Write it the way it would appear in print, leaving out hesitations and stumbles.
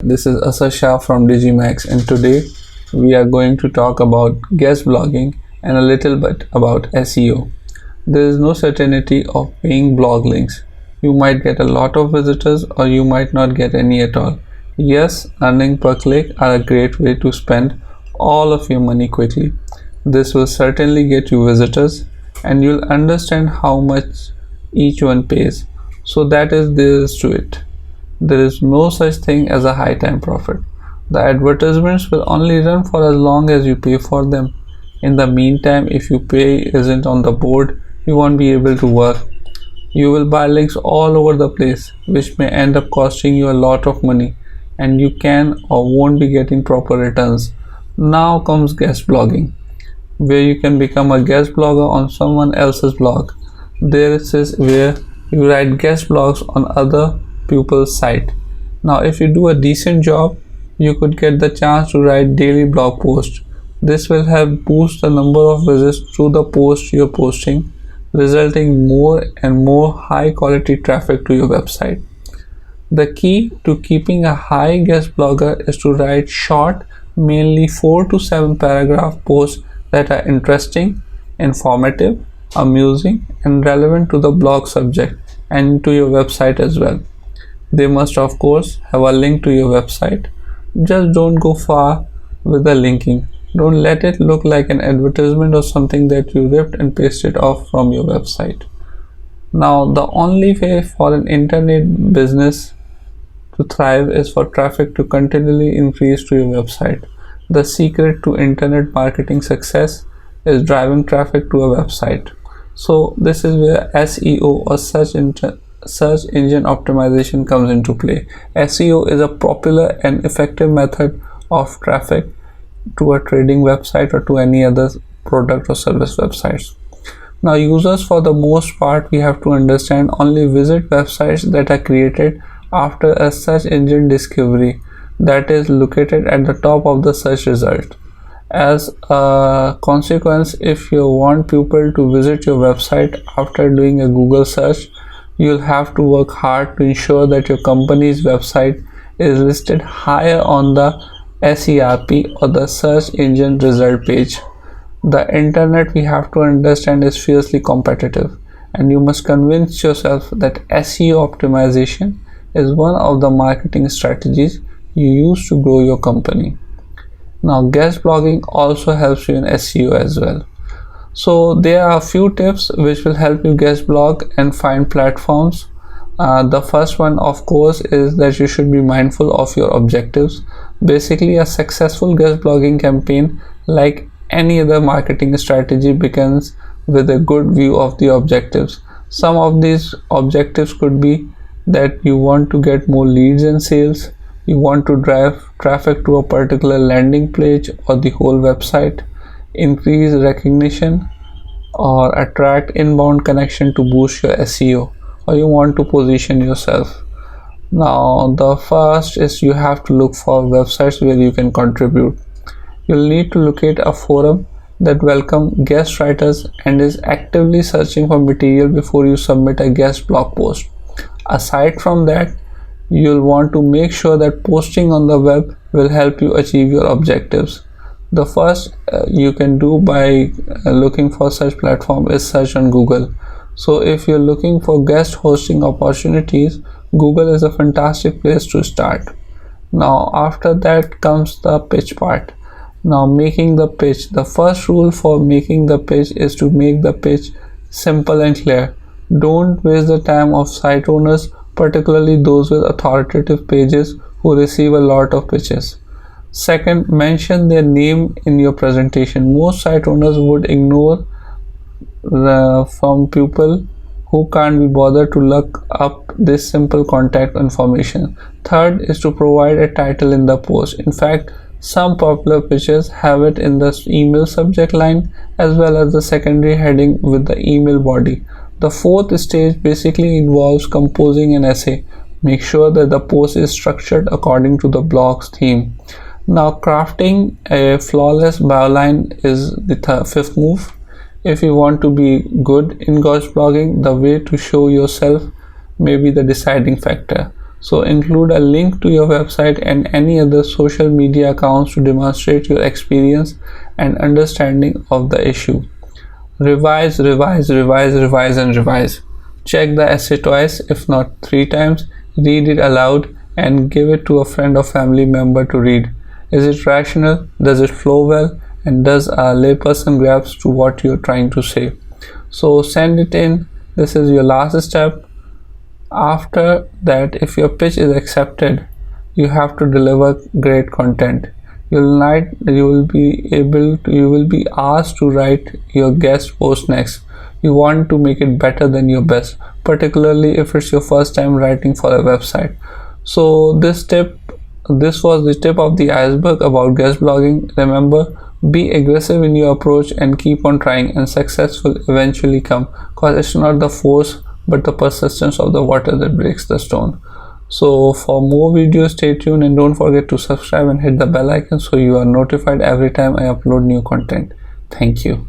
This is Asasha from Digimax, and today we are going to talk about guest blogging and a little bit about SEO. There is no certainty of paying blog links. You might get a lot of visitors or you might not get any at all. Yes, earning per click are a great way to spend all of your money quickly. This will certainly get you visitors and you'll understand how much each one pays. So there is to it. There is no such thing as a high time profit. The advertisements will only run for as long as you pay for them. In the meantime, if your pay isn't on the board, you won't be able to work. You will buy links all over the place, which may end up costing you a lot of money, and you can or won't be getting proper returns. Now comes guest blogging, where you can become a guest blogger on someone else's blog. This is where you write guest blogs on other people's site. Now if you do a decent job, you could get the chance to write daily blog posts. This will help boost the number of visits to the post you're posting, resulting more and more high quality traffic to your website. The key to keeping a high guest blogger is to write short, mainly 4 to 7 paragraph posts that are interesting, informative, amusing, and relevant to the blog subject and to your website as well. They must of course have a link to your website. Just don't go far with the linking. Don't let it look like an advertisement or something that you ripped and pasted off from your website. Now the only way for an internet business to thrive is for traffic to continually increase to your website. The secret to internet marketing success is driving traffic to a website. So this is where SEO or search engine optimization comes into play. SEO is a popular and effective method of traffic to a trading website or to any other product or service websites. Now users, for the most part, we have to understand, only visit websites that are created after a search engine discovery, that is located at the top of the search result. As a consequence, if you want people to visit your website after doing a Google search, you'll have to work hard to ensure that your company's website is listed higher on the SERP or the search engine result page. The internet, we have to understand, is fiercely competitive, and you must convince yourself that SEO optimization is one of the marketing strategies you use to grow your company. Now guest blogging also helps you in SEO as well. So there are a few tips which will help you guest blog and find platforms. The first one of course is that you should be mindful of your objectives. Basically, a successful guest blogging campaign, like any other marketing strategy, begins with a good view of the objectives. Some of these objectives could be that you want to get more leads and sales, you want to drive traffic to a particular landing page or the whole website, increase recognition, or attract inbound connection to boost your SEO, or you want to position yourself. Now the first is you have to look for websites where you can contribute. You'll need to locate a forum that welcomes guest writers and is actively searching for material before you submit a guest blog post. Aside from that, you'll want to make sure that posting on the web will help you achieve your objectives. The first you can do by looking for such platform is search on Google. So if you're looking for guest hosting opportunities, Google is a fantastic place to start. Now after that comes the pitch part. Now making the pitch. The first rule for making the pitch is to make the pitch simple and clear. Don't waste the time of site owners, particularly those with authoritative pages who receive a lot of pitches. Second, mention their name in your presentation. Most site owners would ignore from people who can't be bothered to look up this simple contact information. Third is to provide a title in the post. In fact, some popular pitches have it in the email subject line as well as the secondary heading with the email body. The fourth stage basically involves composing an essay. Make sure that the post is structured according to the blog's theme. Now crafting a flawless byline is the fifth move. If you want to be good in guest blogging, the way to show yourself may be the deciding factor. So include a link to your website and any other social media accounts to demonstrate your experience and understanding of the issue. Revise, revise, revise, revise, and revise. Check the essay twice, if not 3 times. Read it aloud and give it to a friend or family member to read. Is it rational? Does it flow well? And does a layperson grasp to what you're trying to say? So send it in. This is your last step. After that, if your pitch is accepted, you have to deliver great content. You will be asked to write your guest post next. You want to make it better than your best, particularly if it's your first time writing for a website. So this was the tip of the iceberg about guest blogging. Remember, be aggressive in your approach and keep on trying, and success will eventually come, because it's not the force but the persistence of the water that breaks the stone. So for more videos, stay tuned and don't forget to subscribe and hit the bell icon so you are notified every time I upload new content. Thank you.